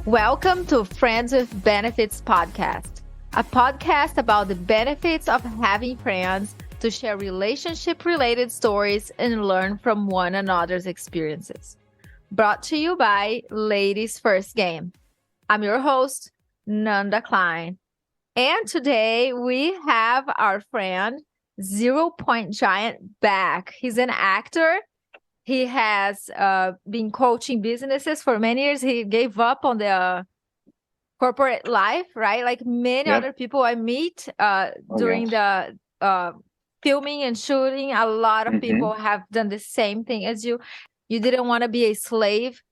Welcome to Friends with Benefits podcast, a podcast about the benefits of having friends to share relationship-related stories and learn from one another's experiences. Brought to you by Ladies First Game. I'm your host, Nanda Klein. And today we have our friend, 0 Point Giant, back. He's an actor. He has been coaching businesses for many years. He gave up on the corporate life, right? Like many other people I meet during the filming and shooting. A lot of people have done the same thing as you. You didn't want to be a slave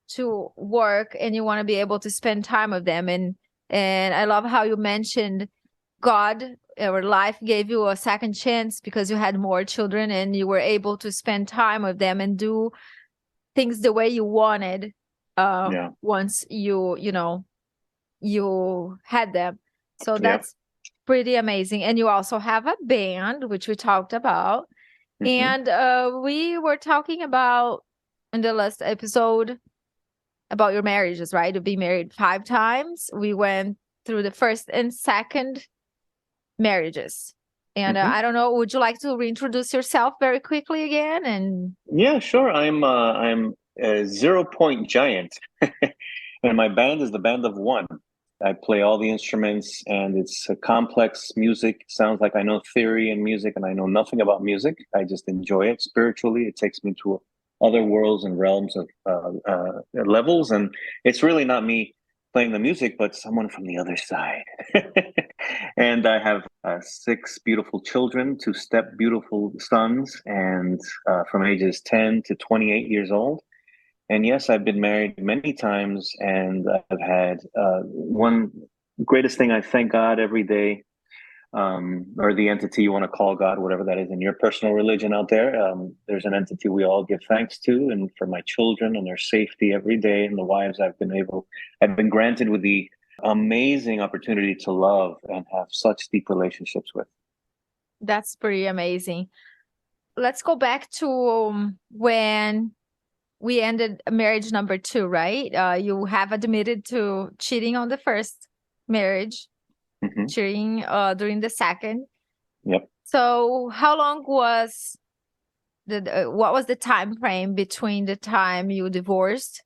to work, and you want to be able to spend time with them. And I love how you mentioned God or life gave you a second chance because you had more children and you were able to spend time with them and do things the way you wanted once you had them. So that's pretty amazing. And you also have a band, which we talked about. And we were talking about in the last episode about your marriages, right? You've been married 5 times. We went through the first and second marriages. And I don't know, would you like to reintroduce yourself very quickly again? And yeah, sure. I'm a 0 Point Giant, and my band is the band of one. I play all the instruments, and it's a complex music. Sounds like I know theory and music, and I know nothing about music. I just enjoy it spiritually. It takes me to other worlds and realms of levels, and it's really not me playing the music, but someone from the other side. And I have 6 beautiful children, 2 step beautiful sons, and from ages 10 to 28 years old. And yes, I've been married many times, and I've had one greatest thing I thank God every day, or the entity you want to call God, whatever that is in your personal religion out there. There's an entity we all give thanks to, and for my children and their safety every day, and the wives I've been granted with the amazing opportunity to love and have such deep relationships with. that's pretty amazing. Let's go back to when we ended marriage number 2, right? You have admitted to cheating on the first marriage, cheating during the second. Yep. So how long was what was the time frame between the time you divorced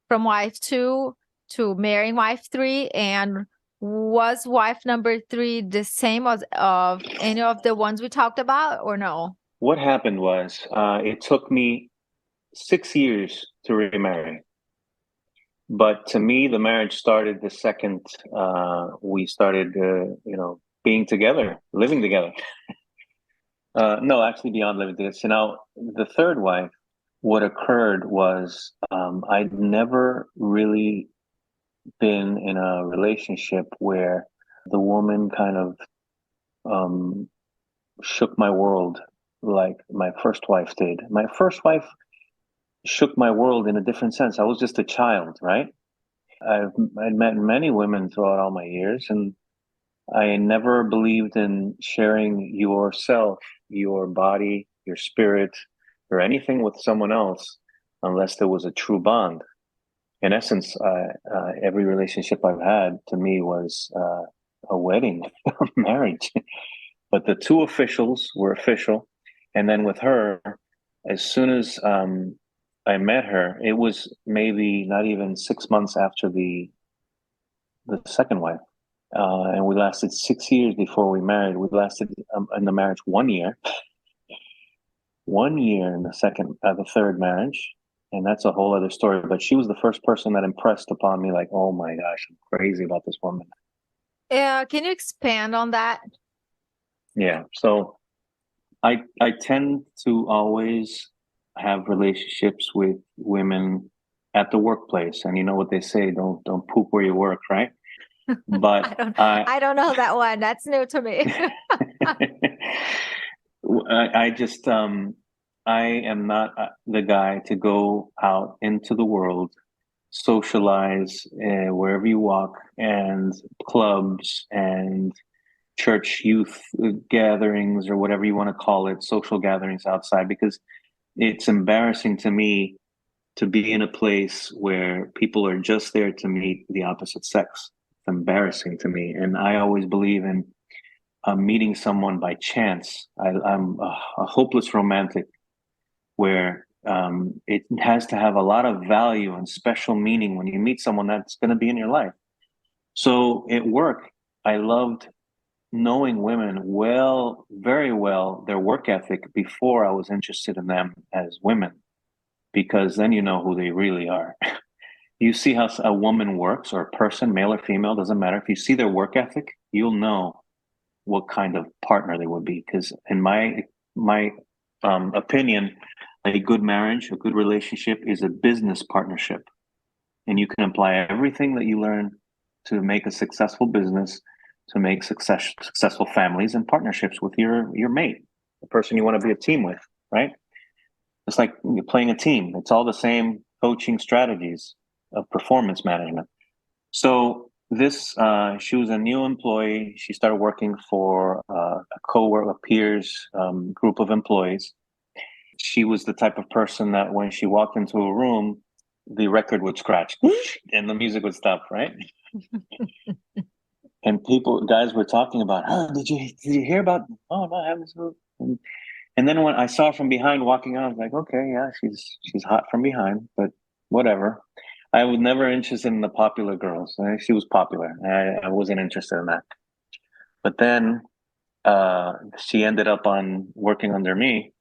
from wife 2 to marrying wife 3? And was wife number 3 the same as of any of the ones we talked about, or no? What happened was it took me 6 years to remarry. But to me, the marriage started the second we started, being together, living together. No, actually, beyond living together. So now, the third wife, what occurred was I'd never really been in a relationship where the woman kind of shook my world like my first wife did. My first wife shook my world in a different sense. I was just a child, right? I'd met many women throughout all my years, and I never believed in sharing yourself, your body, your spirit, or anything with someone else unless there was a true bond. In essence, every relationship I've had to me was a wedding, a marriage. But the 2 officials were official. And then with her, as soon as I met her, it was maybe not even 6 months after the second wife. And we lasted 6 years before we married. We lasted in the marriage 1 year. 1 year in the third marriage. And that's a whole other story. But she was the first person that impressed upon me, like, oh my gosh, I'm crazy about this woman. Can you expand on that? Yeah. So I tend to always have relationships with women at the workplace. And you know what they say, don't poop where you work, right? But I don't know that one. That's new to me. I just I am not the guy to go out into the world, socialize wherever you walk, and clubs and church youth gatherings, or whatever you want to call it, social gatherings outside, because it's embarrassing to me to be in a place where people are just there to meet the opposite sex. It's embarrassing to me. And I always believe in meeting someone by chance. I'm a hopeless romantic where it has to have a lot of value and special meaning when you meet someone that's going to be in your life. So at work, I loved knowing women well, very well, their work ethic before I was interested in them as women, because then you know who they really are. You see how a woman works, or a person, male or female, doesn't matter. If you see their work ethic, you'll know what kind of partner they would be. Because in my opinion, a good marriage, a good relationship is a business partnership, and you can apply everything that you learn to make a successful business, to make successful families and partnerships with your mate, the person you want to be a team with, right? It's like you're playing a team. It's all the same coaching strategies of performance management. So this, she was a new employee. She started working for a coworker, a peers group of employees. She was the type of person that when she walked into a room, the record would scratch and the music would stop, right? And guys were talking about, oh, did you hear about? Oh no, I haven't. And then when I saw her from behind walking out, I was like, okay, yeah, she's hot from behind, but whatever. I was never interested in the popular girls. She was popular. I wasn't interested in that. But then she ended up on working under me.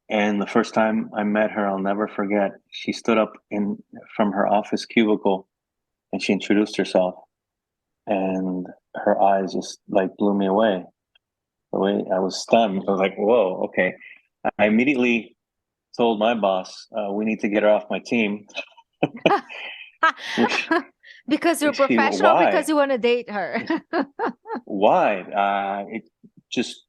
And the first time I met her, I'll never forget. She stood up from her office cubicle and she introduced herself. And her eyes just like blew me away. The way I was stunned, I was like, whoa, okay. I immediately told my boss, we need to get her off my team. Because you're professional, because Why? you want to date her. Why? It just,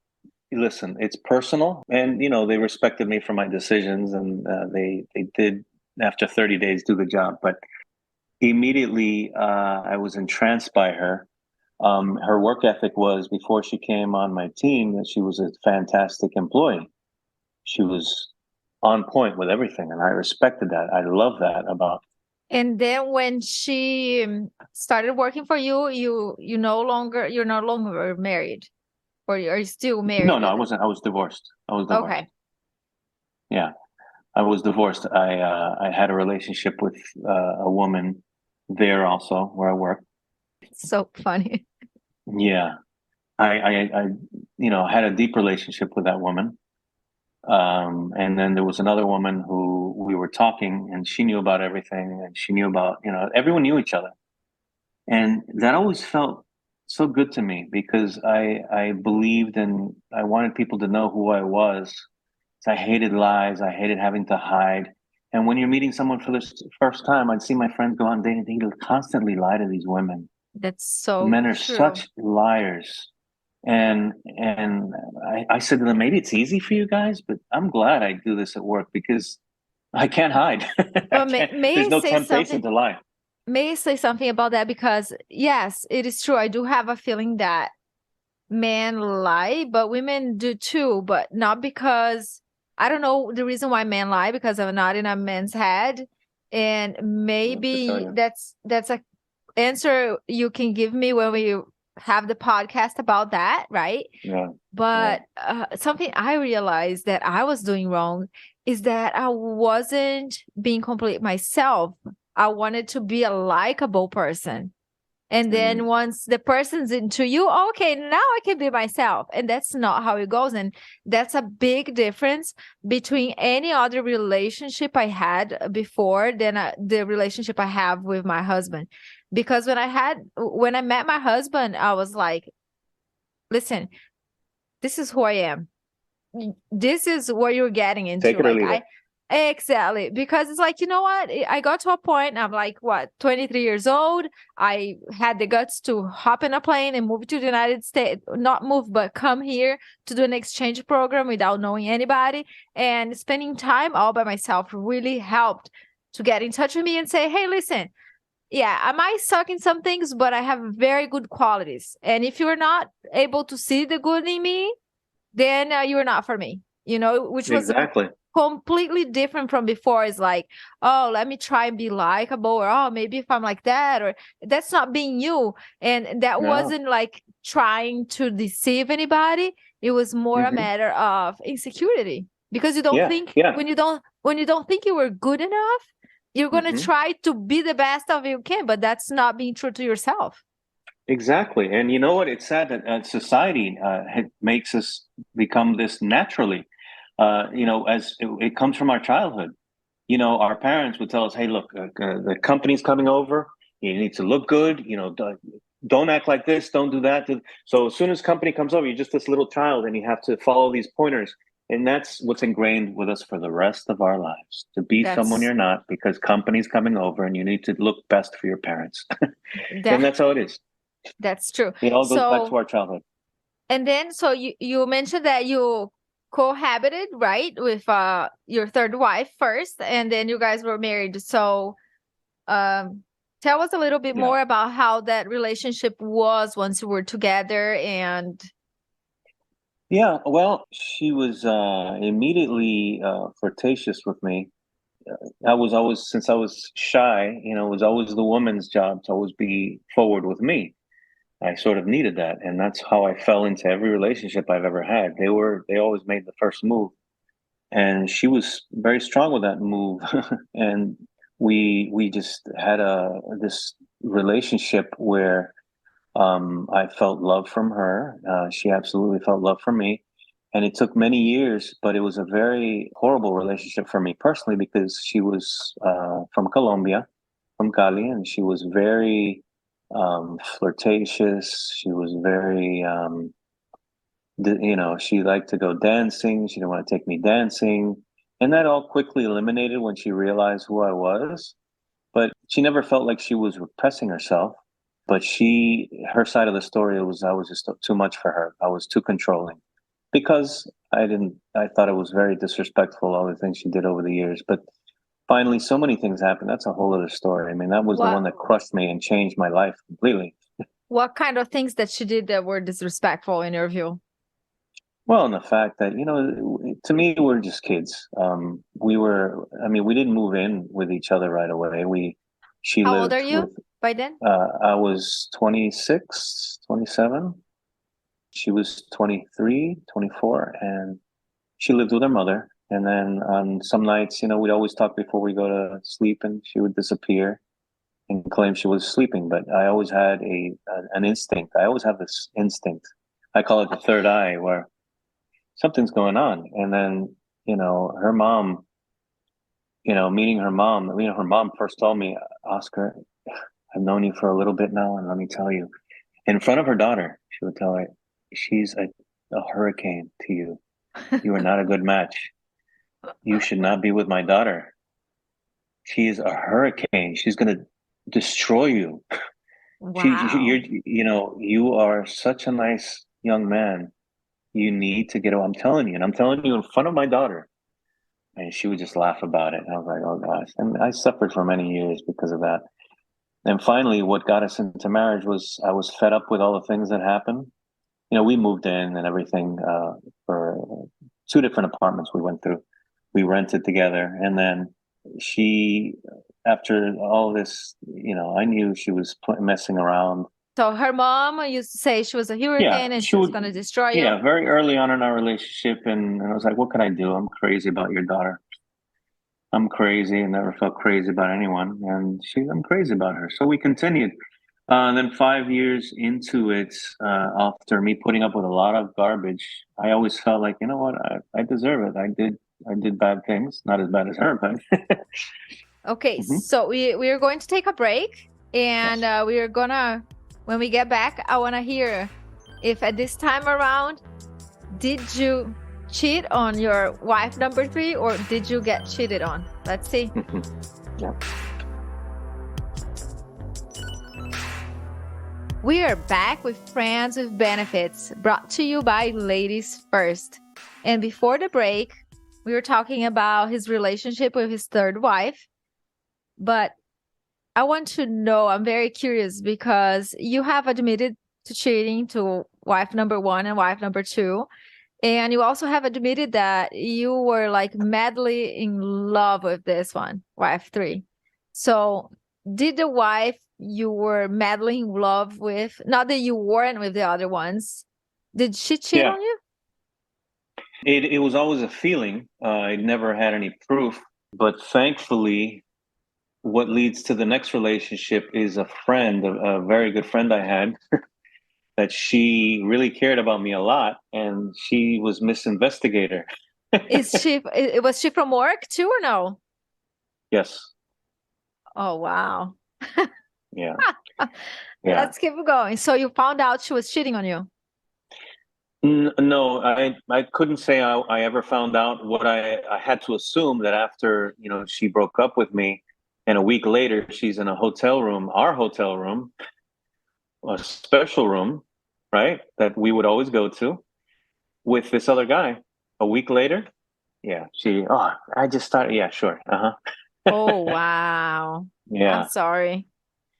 listen, it's personal. And, they respected me for my decisions, and they did, after 30 days, do the job. But immediately, I was entranced by her. Her work ethic was, before she came on my team, that she was a fantastic employee. She was on point with everything, and I respected that. I love that about. And then when she started working for you, you're no longer married, or you're still married? No, I wasn't. I was divorced. Okay. Yeah, I was divorced. I had a relationship with a woman there also where I work. It's so funny. Yeah, I had a deep relationship with that woman. And then there was another woman who we were talking, and she knew about everything, and she knew about, everyone knew each other. And that always felt so good to me, because I believed, and I wanted people to know who I was. So I hated lies. I hated having to hide. And when you're meeting someone for the first time, I'd see my friends go on dating. They constantly lie to these women. That's so Men are true. such liars. And I said to them, maybe it's easy for you guys, but I'm glad I do this at work, because I can't hide. But may There's I no say temptation something? to lie. May I say something about that? Because yes, it is true. I do have a feeling that men lie, but women do too. But not because, I don't know the reason why men lie, because I'm not in a man's head. And maybe that's a answer you can give me when we have the podcast about that, right? Yeah. But something I realized that I was doing wrong is that I wasn't being complete myself. I wanted to be a likable person. And then once the person's into you, okay, now I can be myself. And that's not how it goes. And that's a big difference between any other relationship I had before than the relationship I have with my husband. Because when I met my husband, I was like, listen, this is who I am. This is what you're getting into. Take it or leave it. Exactly. Because it's like, you know what? I got to a point, I'm like, 23 years old. I had the guts to hop in a plane and move to the United States, not move, but come here to do an exchange program without knowing anybody. And spending time all by myself really helped to get in touch with me and say, hey, listen, yeah, I might suck in some things, but I have very good qualities. And if you're not able to see the good in me, then you're not for me, which was Exactly. completely different from before. It's like, oh, let me try and be likable, or oh, maybe if I'm like that, or that's not being you. And that No. wasn't like trying to deceive anybody. It was more a Hmm. matter of insecurity, because you don't Yeah. think, Yeah. when you don't think you were good enough, you're going to Hmm. try to be the best of you can, but that's not being true to yourself. Exactly. And you know what? It's sad that society makes us become this naturally. As it comes from our childhood. Our parents would tell us, "Hey, look, the company's coming over. You need to look good. Don't act like this. Don't do that." So as soon as company comes over, you're just this little child, and you have to follow these pointers. And that's what's ingrained with us for the rest of our lives: to be someone That's you're not because company's coming over, and you need to look best for your parents. And that that's how it is. that's true. It all goes back to So, our childhood. and then, so you mentioned that you cohabited, right, with your third wife first, and then you guys were married. So, um, tell us a little bit Yeah. more about how that relationship was once you were together. And Yeah. Well, she was immediately flirtatious with me. I was always, since I was shy, it was always the woman's job to always be forward with me. I sort of needed that, and that's how I fell into every relationship I've ever had. They always made the first move, and she was very strong with that move. And we just had this relationship where I felt love from her. She absolutely felt love from me. And it took many years, but it was a very horrible relationship for me personally because she was from Colombia, from Cali, and she was very flirtatious. She was very, she liked to go dancing. She didn't want to take me dancing. And that all quickly eliminated when she realized who I was. But she never felt like she was repressing herself. But her side of the story was I was just too much for her. I was too controlling because I thought it was very disrespectful, all the things she did over the years. But finally, so many things happened. That's a whole other story. I mean, that was the what one that crushed me and changed my life completely. what kind of things that she did that were disrespectful in your view? Well, and the fact that, to me, we're just kids. I mean, we didn't move in with each other right away. She How old are lived with, you by then? I was 26, 27. She was 23, 24, and she lived with her mother. And then on some nights, we'd always talk before we go to sleep, and she would disappear and claim she was sleeping. But I always had an instinct. I always have this instinct. I call it the third eye, where something's going on. And then, her mom, meeting her mom, her mom first told me, "Oscar, I've known you for a little bit now, and let me tell you," in front of her daughter, she would tell her, "She's a hurricane to you. You are not a good match. You should not be with my daughter. She is a hurricane. She's going to destroy you. Wow. You are such a nice young man. You need to get away. I'm telling you, and I'm telling you in front of my daughter." And she would just laugh about it. And I was like, "Oh gosh." And I suffered for many years because of that. And finally, what got us into marriage was I was fed up with all the things that happened. We moved in and everything for two different apartments we went through. We rented together. And then she, after all this, I knew she was messing around. So her mom used to say she was a Yeah, hurricane and she she was would. going to destroy you. Yeah, very early on in our relationship. And I was like, "What can I do? I'm crazy about your daughter. I'm crazy and never felt crazy about anyone." And I'm crazy about her. So we continued. And then 5 years into it, after me putting up with a lot of garbage, I always felt like, you know what, I deserve it. I did bad things, not as bad as her, but Okay, Mhm. so we are going to take a break, and Yes. we are gonna, when we get back, I want to hear if at this time around, did you cheat on your wife number three, or did you get cheated on? Let's see. Yeah. We are back with Friends with Benefits, brought to you by Ladies First. And before the break, we were talking about his relationship with his third wife. But I want to know, I'm very curious because you have admitted to cheating to wife number one and wife number two. And you also have admitted that you were like madly in love with this one, wife three. So did the wife you were madly in love with, not that you weren't with the other ones, did she cheat Yeah, on you? it was always a feeling. I never had any proof, but thankfully, what leads to the next relationship is a friend, a very good friend I had, that she really cared about me a lot, and she was Miss Investigator. Was she from work too or no? Yes. Oh wow. Yeah. Yeah. Let's keep going. So you found out she was cheating on you. No, I couldn't say I ever found out. What I had to assume that after, she broke up with me, and a week later she's in a hotel room, our hotel room, a special room, right? That we would always go to with this other guy. A week later, yeah, I just started, yeah, sure. Uh-huh. Oh wow. I'm Yeah, sorry.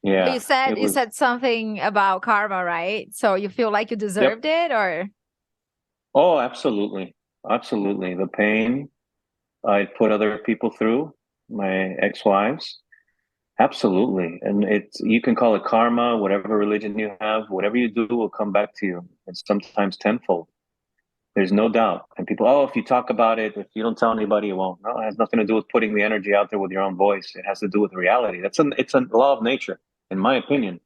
But yeah. you said It you was, said something about karma, right? So you feel like you yep. deserved it or Oh, absolutely. Absolutely. The pain I put other people through, my ex-wives. Absolutely. And you can call it karma, whatever religion you have, whatever you do will come back to you, and sometimes tenfold. There's no doubt. And people, oh, if you talk about it, if you don't tell anybody, it won't. No, it has nothing to do with putting the energy out there with your own voice. It has to do with reality. It's a law of nature, in my opinion.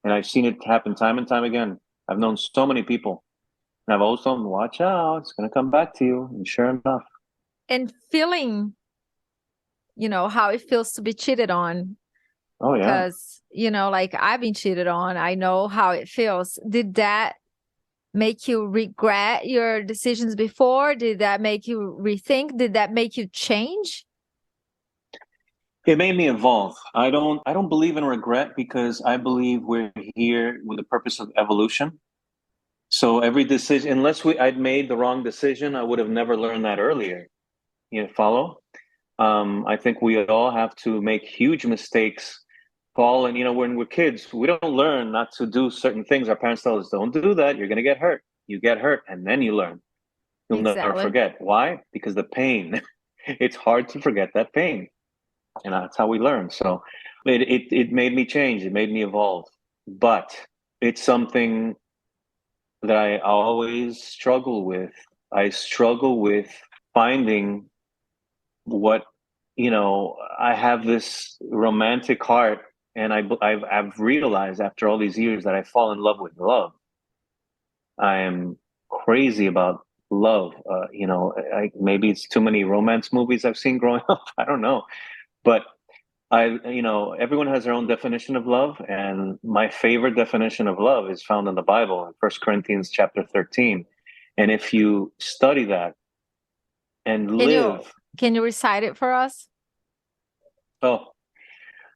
And I've seen it happen time and time again. I've known so many people, and I've always told them, watch out, it's going to come back to you. And sure enough, and feeling, how it feels to be cheated on. oh yeah. Because, like I've been cheated on. I know how it feels. Did that make you regret your decisions before? Did that make you rethink? Did that make you change? It made me evolve. I don't believe in regret because I believe we're here with the purpose of evolution. So every decision, unless I'd made the wrong decision, I would have never learned that earlier. You follow? I think we all have to make huge mistakes, fall, and when we're kids, we don't learn not to do certain things. Our parents tell us, "Don't do that. You're going to get hurt." You get hurt, and then you learn. You'll never Exactly. forget. Why? Because the pain. It's hard to forget that pain, and that's how we learn. So it made me change. It made me evolve. But it's something that I always struggle with. I struggle with finding what I have this romantic heart, and I've realized after all these years that I fall in love with love. I am crazy about love. Maybe it's too many romance movies I've seen growing up. I don't know, but everyone has their own definition of love, and my favorite definition of love is found in the Bible in 1 Corinthians chapter 13. And if you study that and Can you live, can you recite it for us? oh,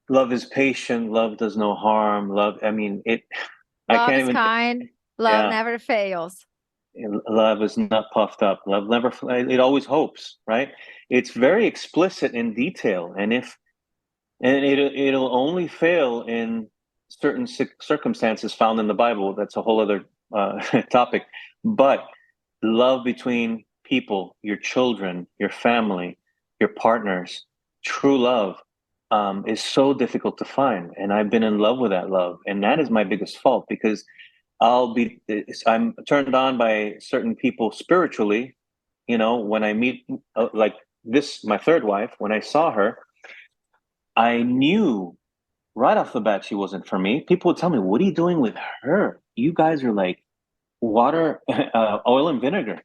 love is patient, love does no harm, love, I mean, I Love can't is even, kind, love yeah, never fails. love is not puffed up. Love never, it always hopes, right? It's very explicit in detail. And it'll only fail in certain circumstances found in the Bible. That's a whole other topic. But love between people, your children, your family, your partners, true love is so difficult to find. And I've been in love with that love, and that is my biggest fault because I'm turned on by certain people spiritually. When I meet like this, my third wife, when I saw her, I knew right off the bat she wasn't for me. People would tell me, "What are you doing with her? You guys are like water, oil, and vinegar.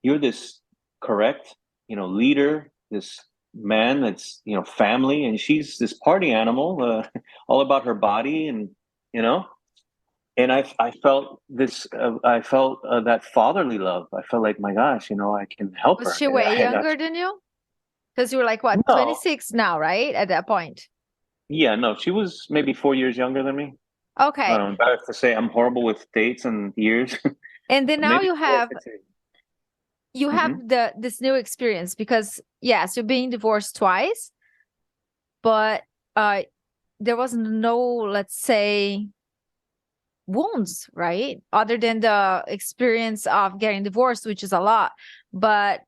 You're this correct, leader, this man that's family, and she's this party animal, all about her body, and you know." And I felt this. I felt that fatherly love. I felt like, my gosh, I can help Was her. she way I, I, younger than you? Because you were like what, no, 26 now, right? At that point. yeah, no. She was maybe 4 years younger than me. I Okay. don't know. Embarrassed to say I'm horrible with dates and years. And then now Maybe you four, have 6 years. you have Hmm. this new experience because yes, you're being divorced twice, but uh there was no, let's say, wounds, right? Other than the experience of getting divorced, which is a lot, but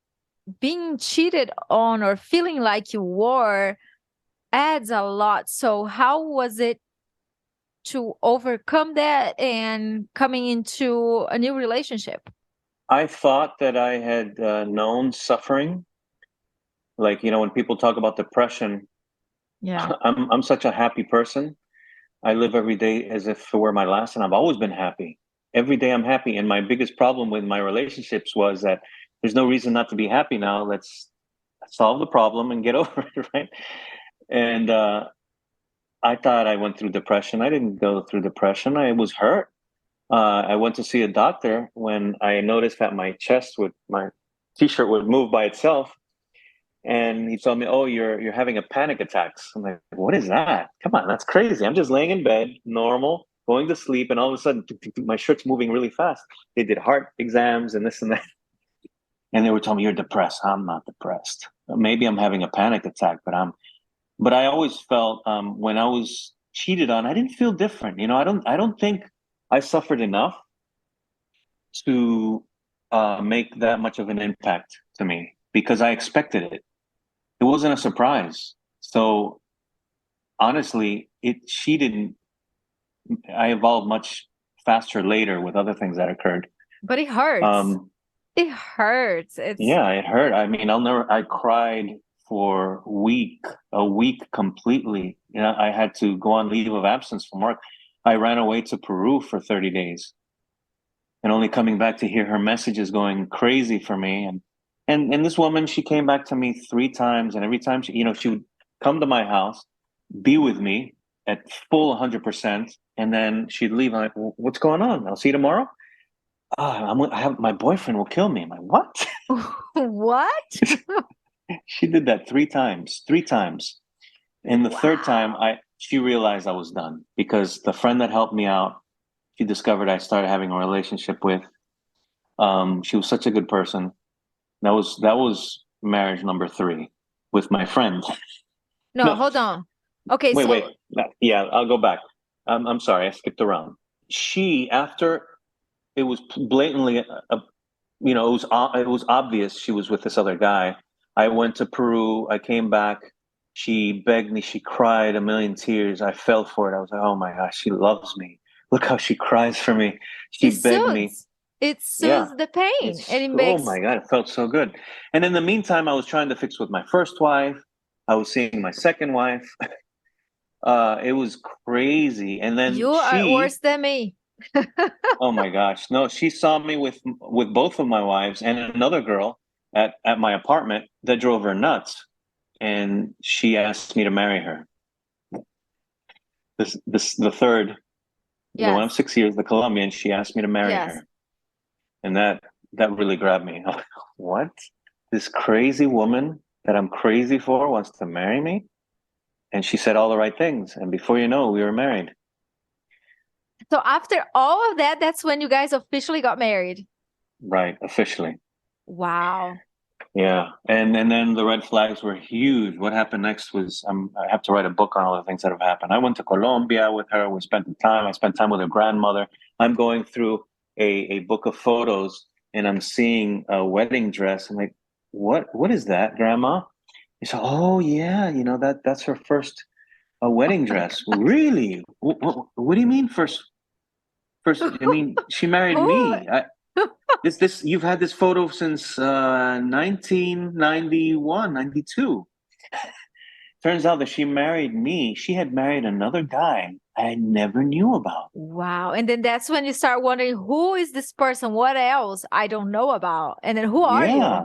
being cheated on or feeling like you were adds a lot. So how was it to overcome that and coming into a new relationship? I thought that I had known suffering. Like, when people talk about depression, Yeah. I'm such a happy person. I live every day as if it were my last, and I've always been happy. Every day I'm happy. And my biggest problem with my relationships was that there's no reason not to be happy now. Let's solve the problem and get over it, right? And I thought I went through depression. I didn't go through depression. I was hurt. I went to see a doctor when I noticed that my t-shirt would move by itself. And he told me, "Oh, you're having a panic attacks." I'm like, "What is that? Come on, that's crazy. I'm just laying in bed, normal, going to sleep, and all of a sudden, my shirt's moving really fast." They did heart exams and this and that, and they were telling me, "You're depressed." I'm not depressed. Maybe I'm having a panic attack, but I'm. But I always felt when I was cheated on, I didn't feel different. I don't think I suffered enough to make that much of an impact to me because I expected it. It wasn't a surprise. So honestly, she didn't. I evolved much faster later with other things that occurred. But it hurts. Um, It hurts. It's yeah, it hurt. I mean, I'll never. I cried for a week completely. I had to go on leave of absence from work. I ran away to Peru for 30 days, and only coming back to hear her messages going crazy for me. And this woman, she came back to me 3 times, and every time she would come to my house, be with me at full 100%, and then she'd leave. I'm like, "Well, what's going on? I'll see you tomorrow." I have my boyfriend will kill me. I'm like, what? what? She did that 3 times, 3 times. And the third time, Wow. she realized I was done because the friend that helped me out, she discovered I started having a relationship with. She was such a good person. That was marriage number 3 with my friend. No, No, hold on. Okay, wait. so Yeah, I'll go back. I'm sorry, I skipped around. She after it was blatantly, it was obvious she was with this other guy. I went to Peru. I came back. She begged me. She cried a million tears. I fell for it. I was like, oh my gosh, she loves me. Look how she cries for me. it She begged me. soothes. It Yeah, soothes the pain and it's it oh makes my god, it felt so good. And in the meantime, I was trying to fix with my first wife. I was seeing my second wife. It was crazy. And then you are she, worse than me. oh my gosh, no, she saw me with both of my wives and another girl at my apartment that drove her nuts. And she asked me to marry her. This the third, the one of Yes. 6 years, the Colombian. She asked me to marry Yes. her, and that really grabbed me. I'm like, what? This crazy woman that I'm crazy for wants to marry me? And she said all the right things. And before you know, we were married. So after all of that, that's when you guys officially got married. Right, officially. Wow. Yeah, and then the red flags were huge. What happened next was I have to write a book on all the things that have happened. I went to Colombia with her. We spent the time. I spent time with her grandmother. I'm going through a book of photos, and I'm seeing a wedding dress. I'm like, what is that, Grandma? She said, oh yeah, that's her first wedding dress. Really? What do you mean first? First, I mean, she married Who? me. This you've had this photo since 1991, 92. Turns out that she married me. She had married another guy I never knew about. Wow. And then that's when you start wondering, who is this person? What else I don't know about? And then who are you? Yeah.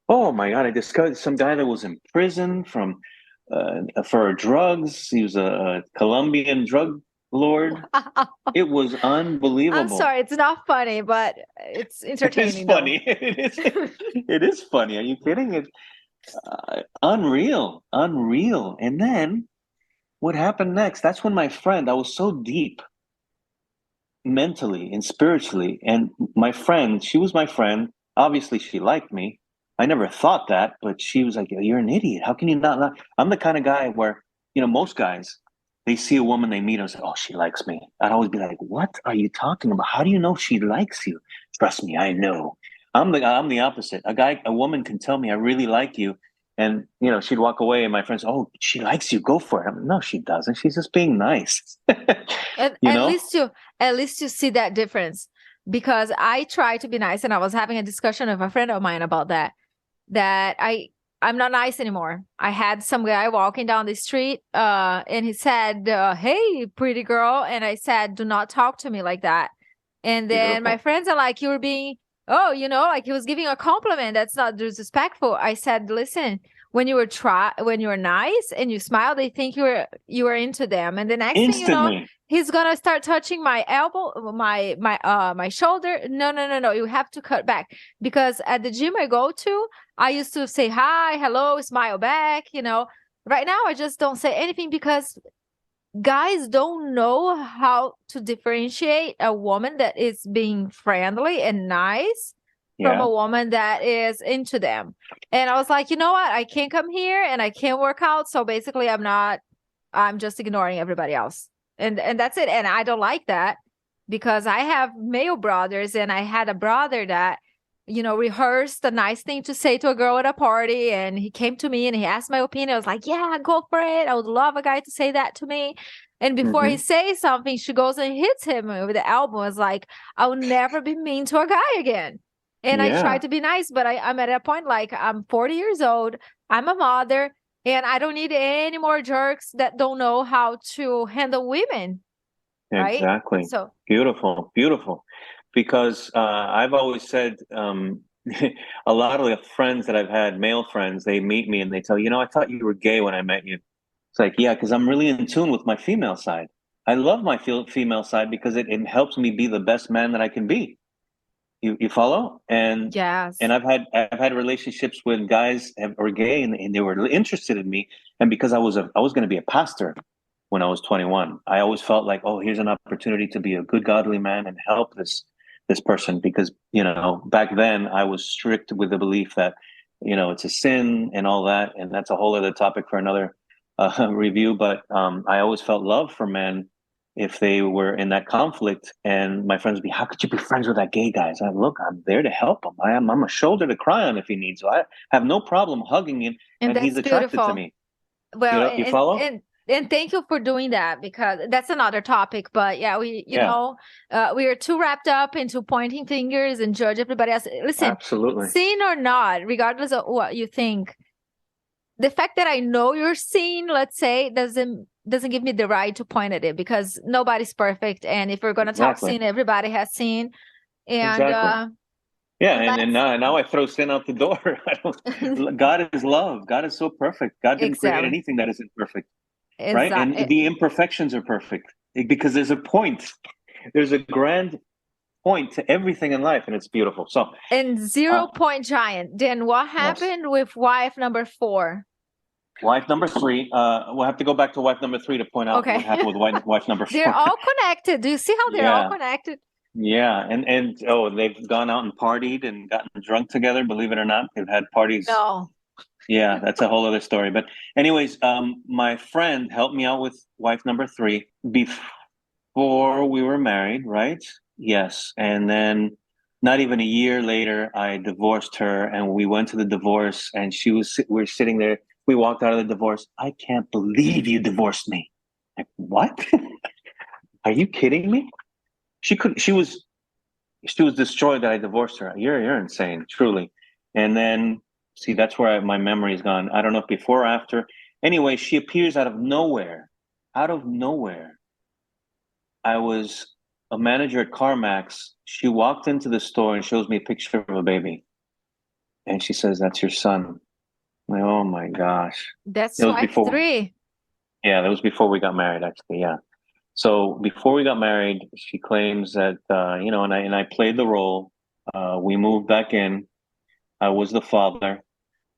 Oh my God! I discovered some guy that was in prison for drugs. He was a Colombian drug lord. It was I'm unbelievable. sorry, it's not funny, but it's It is entertaining though. funny. It is. It is funny. Are you kidding? It's unreal, unreal. And then what happened next? That's when my friend, I was so deep mentally and spiritually. And my friend, she was my friend. Obviously, she liked me. I never thought that, but she was like, "You're an idiot. How can you not?" I'm the kind of guy where, most guys, they see a woman they meet and say, "Oh, she likes me." I'd always be like, "What are you talking about? How do you know she likes you?" Trust me, I know. I'm the opposite. A woman can tell me I really like you, and she'd walk away, and my friends, "Oh, she likes you. Go for it." No, she doesn't. She's just being nice. And you know? at least you see that difference, because I try to be nice, and I was having a discussion with a friend of mine about that. That I'm not nice anymore. I had some guy walking down the street, and he said, "Hey, pretty girl," and I said, "Do not talk to me like that." And then my Beautiful. friends are like, "You were being, oh, like he was giving a compliment. That's not disrespectful." I said, "Listen, when you were nice and you smile, they think you were into them, and the next thing you know, Instantly. he's gonna start touching my elbow, my shoulder. No, no, no, no. You have to cut back, because at the gym I go to, I used to say hi, hello, smile back. Right now I just don't say anything, because guys don't know how to differentiate a woman that is being friendly and nice from Yeah, a woman that is into them. And I was like, you know what? I can't come here and I can't work out. So basically, I'm just ignoring everybody else. And that's it. And I don't like that, because I have male brothers, and I had a brother that rehearsed a nice thing to say to a girl at a party, and he came to me and he asked my opinion. I was like, yeah, go for it. I would love a guy to say that to me. And before he hmm says something, she goes and hits him with the elbow. I was like, I will never be mean to a guy again. And I try yeah, to be nice, but I'm at a point, like, I'm 40 years old, I'm a mother, and I don't need any more jerks that don't know how to handle women, right? exactly. So, Beautiful, beautiful. Because I've always said, a lot of the friends that I've had, male friends, they meet me and they tell, I thought you were gay when I met you. It's like, yeah, because I'm really in tune with my female side. I love my female side because it helps me be the best man that I can be. You follow? And yes. I've had relationships with guys or gay, and they were interested in me. And because I was going to be a pastor when I was 21, I always felt like, oh, here's an opportunity to be a good godly man and help this person, because back then I was strict with the belief that it's a sin and all that, and that's a whole other topic for another review. But I always felt love for men if they were in that conflict. And my friends would be, how could you be friends with that gay guy? So look, I'm there to help him. I'm a shoulder to cry on if he needs. So I have no problem hugging him, And and he's that's attracted to beautiful. me. Well, You follow? and thank you for doing that, because that's another topic. But yeah, Yeah, we are too wrapped up into pointing fingers and judge everybody else. Listen, absolutely. seen or not, regardless of what you think, the fact that I know you're seen, let's say, doesn't give me the right to point at it, because nobody's perfect. And if we're gonna talk Exactly. sin, everybody has seen. And Exactly. Yeah, and and let's now I throw sin out the door. I don't, God is love. God is so perfect. God didn't create exactly, anything that isn't perfect, right? And exactly, the imperfections are perfect because there's a point. There's a grand point to everything in life, and it's beautiful. So, and uh, 0 point giant. Then what yes. happened with wife number 4? Wife number three. We'll have to go back to wife number three to point out what Okay. happened with wife number They're four. all connected. Do you see how they're all Yeah, connected? yeah, and oh, they've gone out and partied and gotten drunk together. Believe it or not, they've had parties. No. Yeah, that's a whole other story. But anyways, my friend helped me out with wife number three before we were married, right? Yes, and then not even a year later, I divorced her, and we went to the divorce, and we were sitting there. We walked out of the divorce. I can't believe you divorced me. Like, what? Are you kidding me? She could. She was destroyed that I divorced her. You're insane, truly. And then see, that's where my memory's gone. I don't know if before or after. Anyway, she appears out of nowhere. Out of nowhere. I was a manager at CarMax. She walked into the store and shows me a picture of a baby. And she says, "That's your son." I'm like, oh my gosh. That's It was wife before, 3. yeah, that was before we got married, actually. Yeah. So before we got married, she claims that, and I played the role. We moved back in. I was the father.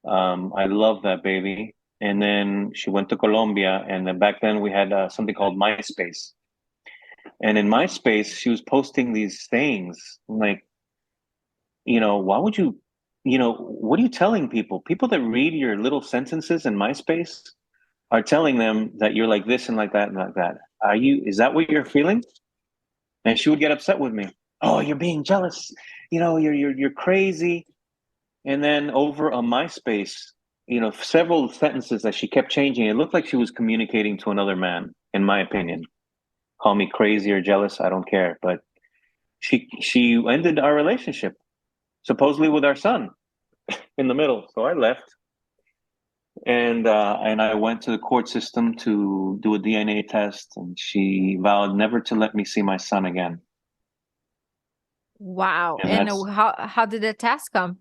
I love that baby. And then she went to Colombia, and then back then we had something called MySpace. And in MySpace, she was posting these things like, why would what are you telling people? People that read your little sentences in MySpace, are telling them that you're like this and like that and like that. Is that what you're feeling? And she would get upset with me. Oh, you're being jealous. You're crazy. And then over a MySpace, several sentences that she kept changing. It looked like she was communicating to another man, in my opinion. Call me crazy or jealous, I don't care. But she ended our relationship, supposedly with our son in the middle. So I left, and I went to the court system to do a DNA test, and she vowed never to let me see my son again. Wow. And And that's how did the test come?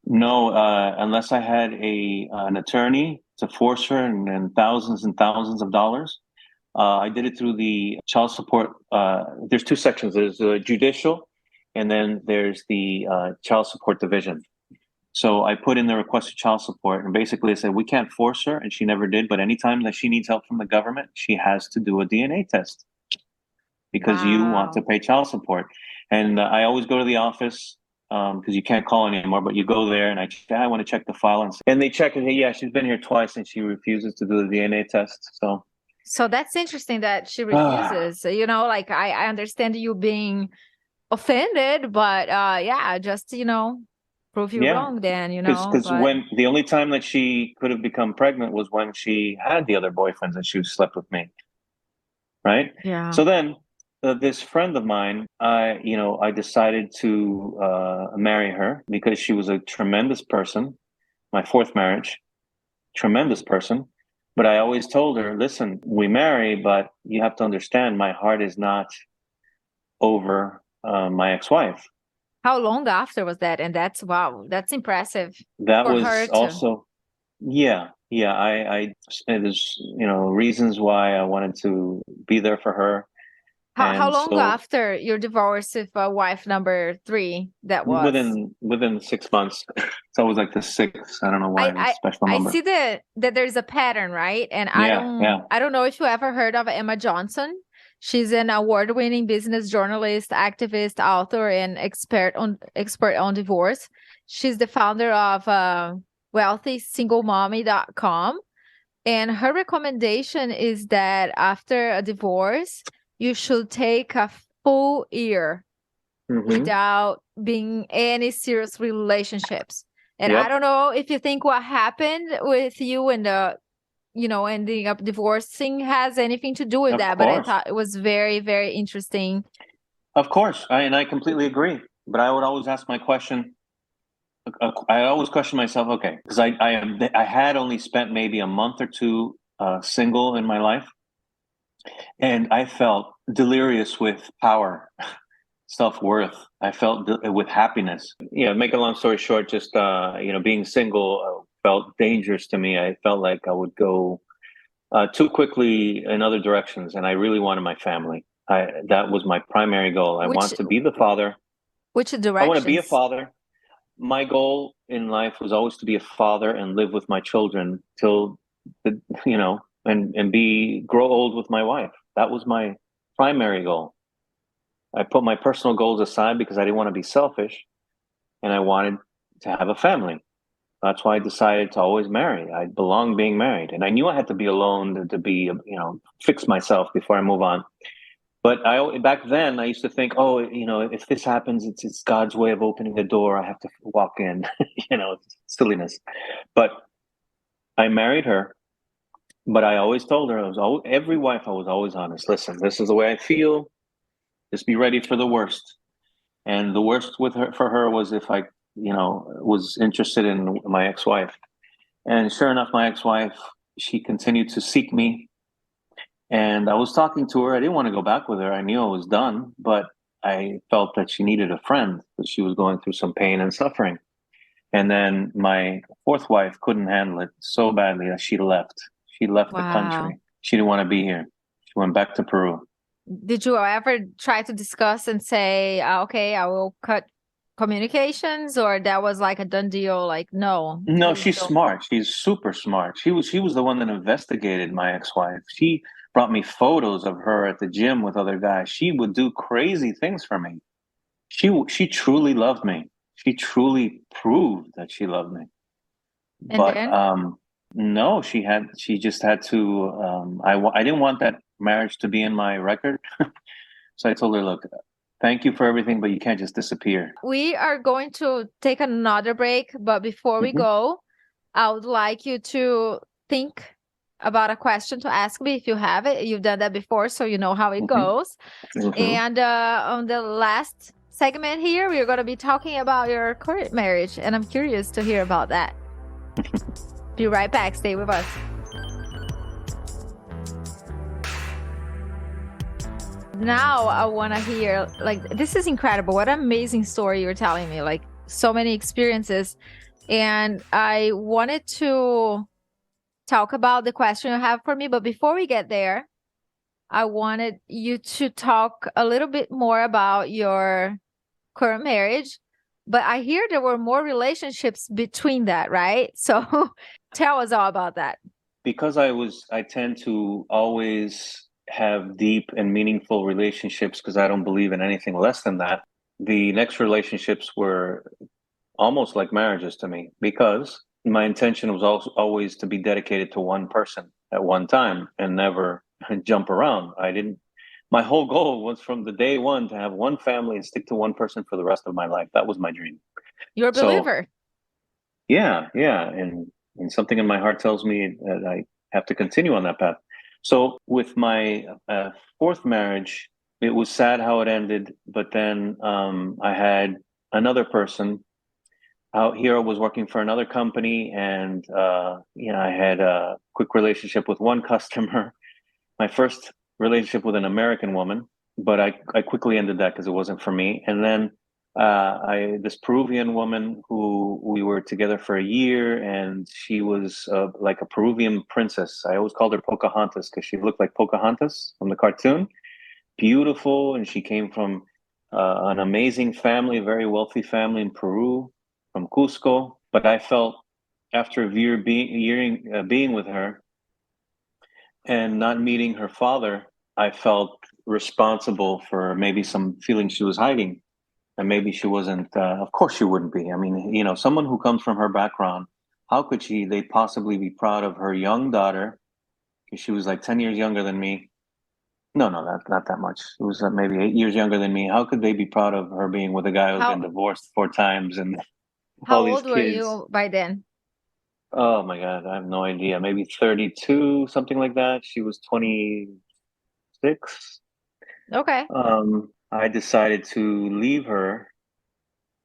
no, unless I had an attorney to force her, and thousands of dollars. I did it through the child support. There's two sections. There's the judicial, and then there's the child support division. So I put in the request for child support, and basically I said we can't force her, and she never did. But anytime that she needs help from the government, she has to do a DNA test because you want to Wow. pay child support. And I always go to the office because you can't call anymore. But you go there, and I want to check the file, and they check and say, yeah, she's been here twice, and she refuses to do the DNA test. So. So that's interesting that she Ah, refuses. Like I understand you being offended, but yeah, just prove you yeah, wrong then, because but when the only time that she could have become pregnant was when she had the other boyfriends and she slept with me, right? yeah. So then, this friend of mine, I decided to marry her because she was a tremendous person. My fourth marriage, tremendous person. But I always told her, listen, we marry, but you have to understand, my heart is not over my ex-wife. How long after was that? And that's wow, that's impressive That for her was to. also. Yeah. There's reasons why I wanted to be there for her, How and long so after your divorce with wife number three that was? within 6 months, it's always like the six. I don't know why I it's a I special I number. see that there's a pattern, right? And Yeah, yeah. I don't know if you ever heard of Emma Johnson. She's an award-winning business journalist, activist, author, and expert on divorce. She's the founder of wealthysinglemommy.com. And her recommendation is that after a divorce, you should take a full year Mm-hmm. without being any serious relationships. And I Yep. don't know if you think what happened with you and ending up divorcing has anything to do with Of that, but I course, thought it was very, very interesting. of course. I completely agree. But I would always ask my question. I always question myself. Okay, because I had only spent maybe a month or two single in my life, and I felt delirious with power, self-worth. I felt with happiness. Yeah, make a long story short, just being single felt dangerous to me. I felt like I would go too quickly in other directions, and I really wanted my family. That was my primary goal. I Which want to be the father. which I want to be a directions? father. My goal in life was always to be a father and live with my children till the and be grow old with my wife. That was my primary goal. I put my personal goals aside because I didn't want to be selfish, and I wanted to have a family. That's why I decided to always marry. I belong being married, and I knew I had to be alone to be, fix myself before I move on. But back then I used to think, oh, if this happens, it's God's way of opening the door. I have to walk in, it's silliness. But I married her, but I always told her, every wife I was always honest. Listen, this is the way I feel. Just be ready for the worst. And the worst with her for her was if I, was interested in my ex-wife. And sure enough, my ex-wife, she continued to seek me. And I was talking to her. I didn't want to go back with her. I knew I was done, but I felt that she needed a friend, that she was going through some pain and suffering. And then my fourth wife couldn't handle it so badly that she left. She left the Wow. country. She didn't want to be here. She went back to Peru. Did you ever try to discuss and say, okay, I will cut communications, or that was like a done deal? Like, no, No, you she's don't. smart. She's super smart. She was the one that investigated my ex-wife. She brought me photos of her at the gym with other guys. She would do crazy things for me. She truly loved me. She truly proved that she loved me. And But then, No, she just had to. I didn't want that marriage to be in my record, so I told her, look, thank you for everything, but you can't just disappear. We are going to take another break, but before we Hmm. go, I would like you to think about a question to ask me if you have it. You've done that before, so you know how it Hmm. goes. Hmm. And on the last segment here, we're going to be talking about your current marriage, and I'm curious to hear about that. Be right back. Stay with us. Now I want to hear, like, this is incredible. What an amazing story you're telling me. Like, so many experiences. And I wanted to talk about the question you have for me. But before we get there, I wanted you to talk a little bit more about your current marriage. But I hear there were more relationships between that, right? So tell us all about that. Because I tend to always have deep and meaningful relationships because I don't believe in anything less than that. The next relationships were almost like marriages to me because my intention was also always to be dedicated to one person at one time and never jump around. I didn't. My whole goal was from the day one to have one family and stick to one person for the rest of my life. That was my dream. You're a So believer. yeah, yeah, and something in my heart tells me that I have to continue on that path. So with my fourth marriage, it was sad how it ended, but then I had another person out here. I was working for another company, and I had a quick relationship with one customer. My first relationship with an American woman, but I quickly ended that because it wasn't for me. And then I this Peruvian woman who we were together for a year, and she was like a Peruvian princess. I always called her Pocahontas because she looked like Pocahontas from the cartoon. Beautiful, and she came from an amazing family, a very wealthy family in Peru, from Cusco. But I felt after being with her and not meeting her father, I felt responsible for maybe some feelings she was hiding. And maybe she wasn't, of course, she wouldn't be. I mean, someone who comes from her background, how could they possibly be proud of her young daughter? Because she was like 10 years younger than me. No, no, not that much. It was maybe 8 years younger than me. How could they be proud of her being with a guy who's been How divorced 4 times and all how these old were kids? you by then? Oh my God, I have no idea. Maybe 32, something like that. She was 26. Okay. I decided to leave her,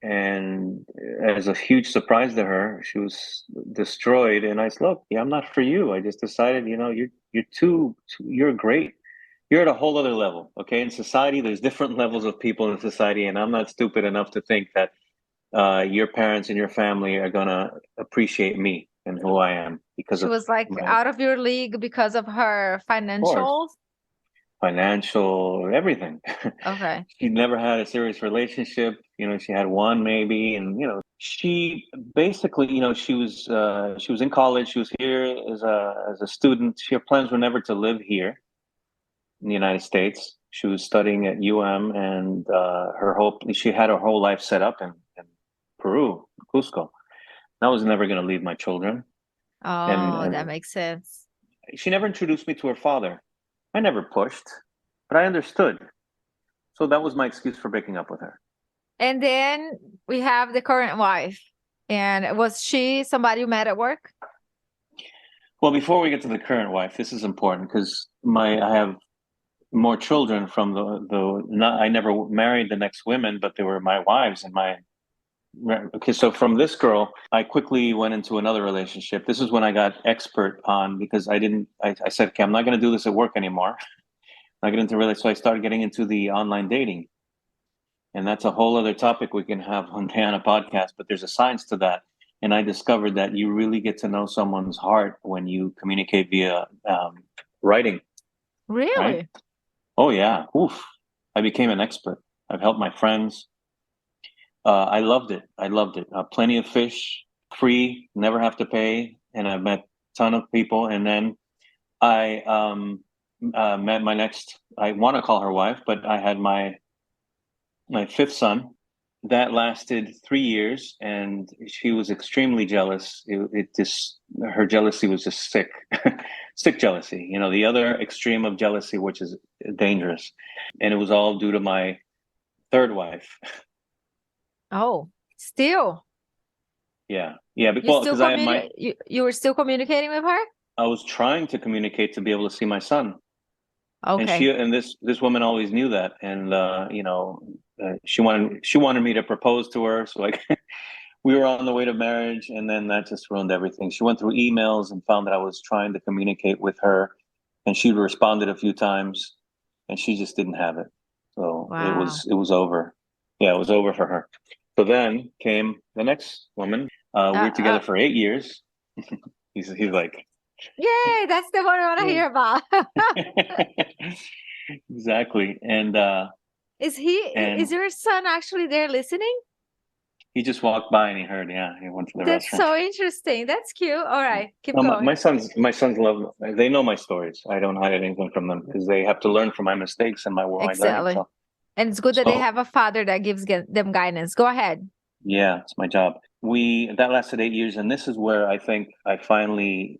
and as a huge surprise to her, she was destroyed. And I said, "Look, yeah, I'm not for you. I just decided, you're you're great. You're at a whole other level. Okay, in society, there's different levels of people in society, and I'm not stupid enough to think that your parents and your family are gonna appreciate me and who I am because She of was like my, of out of your league because of her course, financials. financial, everything. Okay. She never had a serious relationship. She had one maybe, and she basically, she was in college. She was here as a student. Her plans were never to live here in the United States. She was studying at UM, and she had her whole life set up in Peru, Cusco. I was never going to leave my children, and Oh, that and makes sense. she never introduced me to her father. I never pushed, but I understood. So that was my excuse for breaking up with her. And then we have the current wife. And was she somebody you met at work? Well, before we get to the current wife, this is important because I have more children from the not I never married the next women, but they were my wives and my okay. So from this girl, I quickly went into another relationship. This is when I got expert on because I said, okay, I'm not going to do this at work anymore. I get into really so I started getting into the online dating, and that's a whole other topic we can have one day on a podcast. But there's a science to that. And I discovered that you really get to know someone's heart when you communicate via writing, right? Really? Oh yeah, oof! I became an expert. I've helped my friends. I loved it. I loved it. Plenty of fish, free, never have to pay, and I've met a ton of people. And then I met my next. I want to call her wife, but I had my fifth son. that lasted 3 years, and she was extremely jealous. It just her jealousy was just sick, sick jealousy. You know, the other extreme of jealousy, which is dangerous, and it was all due to my third wife. Oh, still, Yeah, yeah. you Well, still because I my communicate, you were still communicating with her? I was trying to communicate to be able to see my son, and Okay. this woman always knew that, and she wanted me to propose to her, so like we were on the way to marriage, and then that just ruined everything. She went through emails and found that I was trying to communicate with her, and she responded a few times, and she just didn't have it. So Wow. it was over. Yeah, it was over for her. So then came the next woman. We were together Uh, for 8 years. He's like, Yay, that's the one I want to hear about. exactly, Is and your son actually there listening? he just walked by and he heard. Yeah, he went to the That's restaurant. so interesting. That's cute. All right, keep No, going. my sons love. They know my stories. I don't hide anything from them because they have to learn from my mistakes and my learning. Exactly. And it's good that they So have a father that gives them guidance. Go ahead. yeah, it's my job. We that lasted 8 years, and this is where I think I finally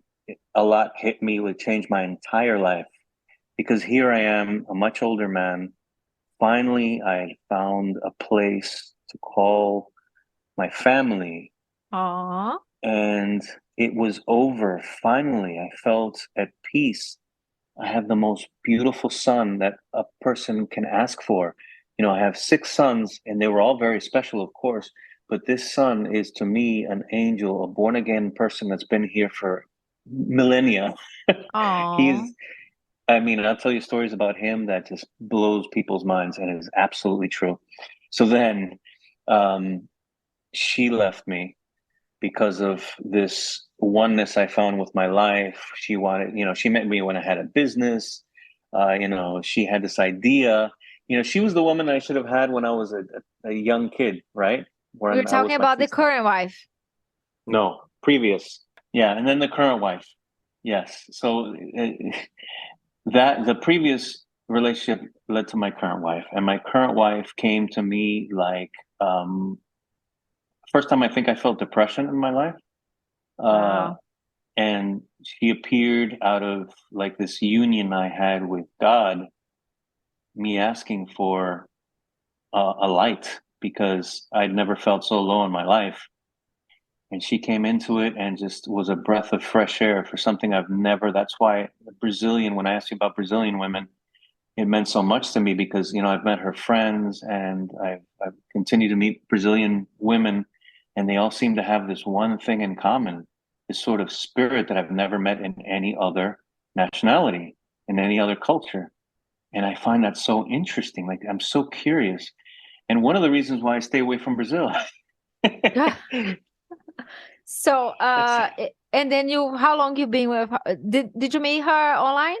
a lot hit me, would change my entire life, because here I am, a much older man. Finally, I found a place to call my family, Aw. and it was over. Finally, I felt at peace. I have the most beautiful son that a person can ask for. You know, I have six sons, and they were all very special, of course. But this son is to me an angel, a born again person that's been here for millennia. Aw. He's, I mean, I'll tell you stories about him that just blows people's minds, and it is absolutely true. So then, um, she left me because of this oneness I found with my life. She wanted, she met me when I had a business. She had this idea. She was the woman I should have had when I was a young kid, right? You're When I talking was about the like, current wife. no, previous. Yeah. And then the current wife. Yes. So that the previous relationship led to my current wife, and my current wife came to me like, first time I think I felt depression in my life. Uh, Wow. and she appeared out of like this union I had with God, me asking for a light because I'd never felt so low in my life. And she came into it and just was a breath of fresh air for something I've never. That's why Brazilian, when I asked you about Brazilian women, it meant so much to me because, I've met her friends, and I've continued to meet Brazilian women, and they all seem to have this one thing in common, this sort of spirit that I've never met in any other nationality, in any other culture. And I find that so interesting. Like, I'm so curious. And one of the reasons why I stay away from Brazil. So, That's and then how long you been with her? Did you meet her online?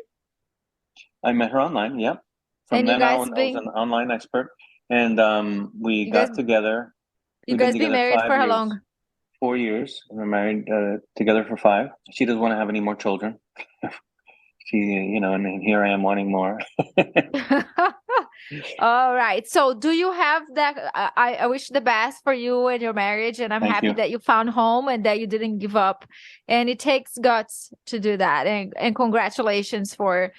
I met her online. Yep. From And then on, I was an online expert, and we you guys, got together. you We've been guys been together married for five how years. long? 4 years, and we're married together for 5. She doesn't want to have any more children. And here I am wanting more. All right. So, do you have that? I wish the best for you and your marriage, and I'm Thank happy you. that you found home and that you didn't give up. And it takes guts to do that. And congratulations for,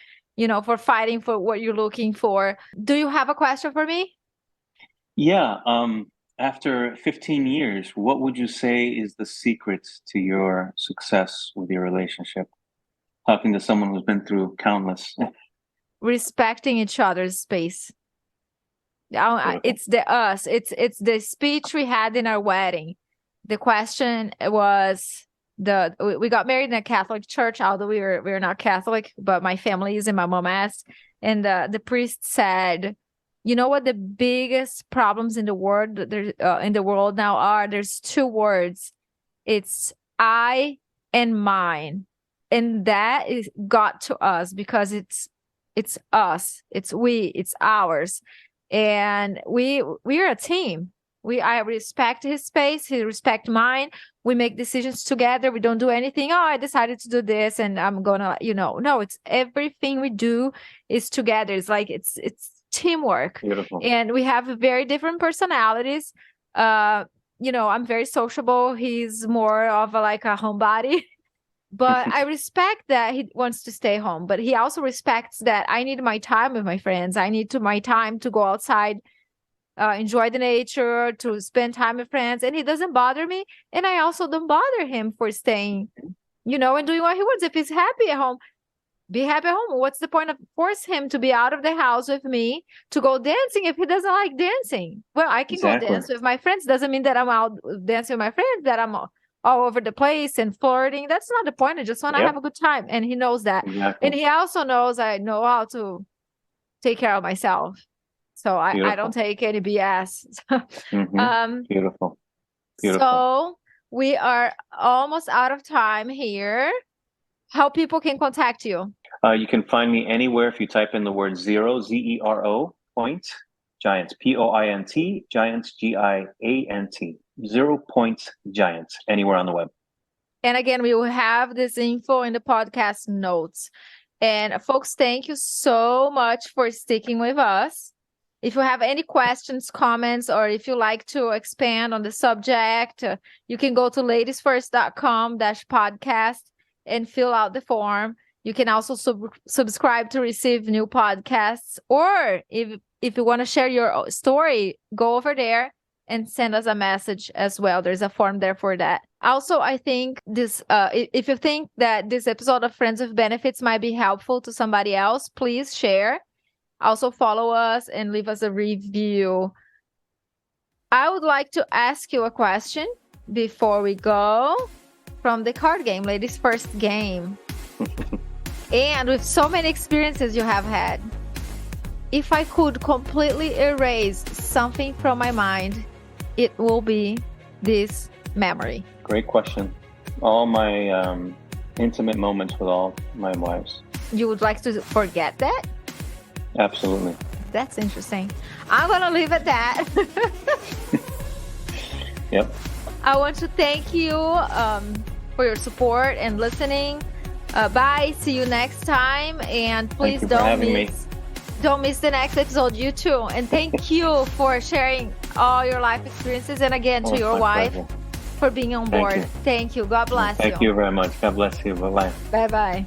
for fighting for what you're looking for. Do you have a question for me? Yeah. After 15 years, what would you say is the secret to your success with your relationship? Talking to someone who's been through countless. Respecting each other's space. Beautiful. It's the us. It's the speech we had in our wedding. The question was we got married in a Catholic church, although we were not Catholic, but my family is and my mom asked, and the priest said, "You know what the biggest problems in the world now are? There's two words. It's I and mine, and that is got to us because it's us, it's we, it's ours." And we're a team. I respect his space, he respect mine. We make decisions together. We don't do anything, oh, I decided to do this and I'm gonna, no, it's everything we do is together. It's like it's teamwork. Beautiful. And we have very different personalities, I'm very sociable. He's more of like a homebody. But I respect that he wants to stay home. But he also respects that I need my time with my friends. I need my time to go outside, enjoy the nature, to spend time with friends. And he doesn't bother me. And I also don't bother him for staying, and doing what he wants. If he's happy at home, be happy at home. What's the point of force him to be out of the house with me to go dancing if he doesn't like dancing? Well, I can go dance with my friends. Doesn't mean that I'm out dancing with my friends, that I'm all over the place and flirting. That's not the point. I just want to have a good time. And he knows that. Exactly. And he also knows I know how to take care of myself. So I don't take any BS. Beautiful. So we are almost out of time here. How people can contact you? You can find me anywhere if you type in the word zero, ZERO, point, Giants, POINT, Giants, GIANT, 0 Point Giants, anywhere on the web. And again, we will have this info in the podcast notes. And folks, thank you so much for sticking with us. If you have any questions, comments, or if you like to expand on the subject, you can go to ladiesfirst.com/podcast and fill out the form. You can also subscribe to receive new podcasts. Or if you want to share your story, go over there and send us a message as well. There's a form there for that. Also, I think this, if you think that this episode of Friends with Benefits might be helpful to somebody else, please share. Also follow us and leave us a review. I would like to ask you a question before we go from the card game, Ladies First game. And with so many experiences you have had, if I could completely erase something from my mind, it will be this memory. Great question. All my intimate moments with all my wives. You would like to forget that? Absolutely. That's interesting. I'm going to leave it at that. Yep. I want to thank you for your support and listening. Bye. See you next time. And please don't miss the next episode, you too. And thank you for sharing all your life experiences. And again, to your wife for being on board. Thank you. God bless you. Thank you very much. God bless you. Bye-bye. Bye-bye.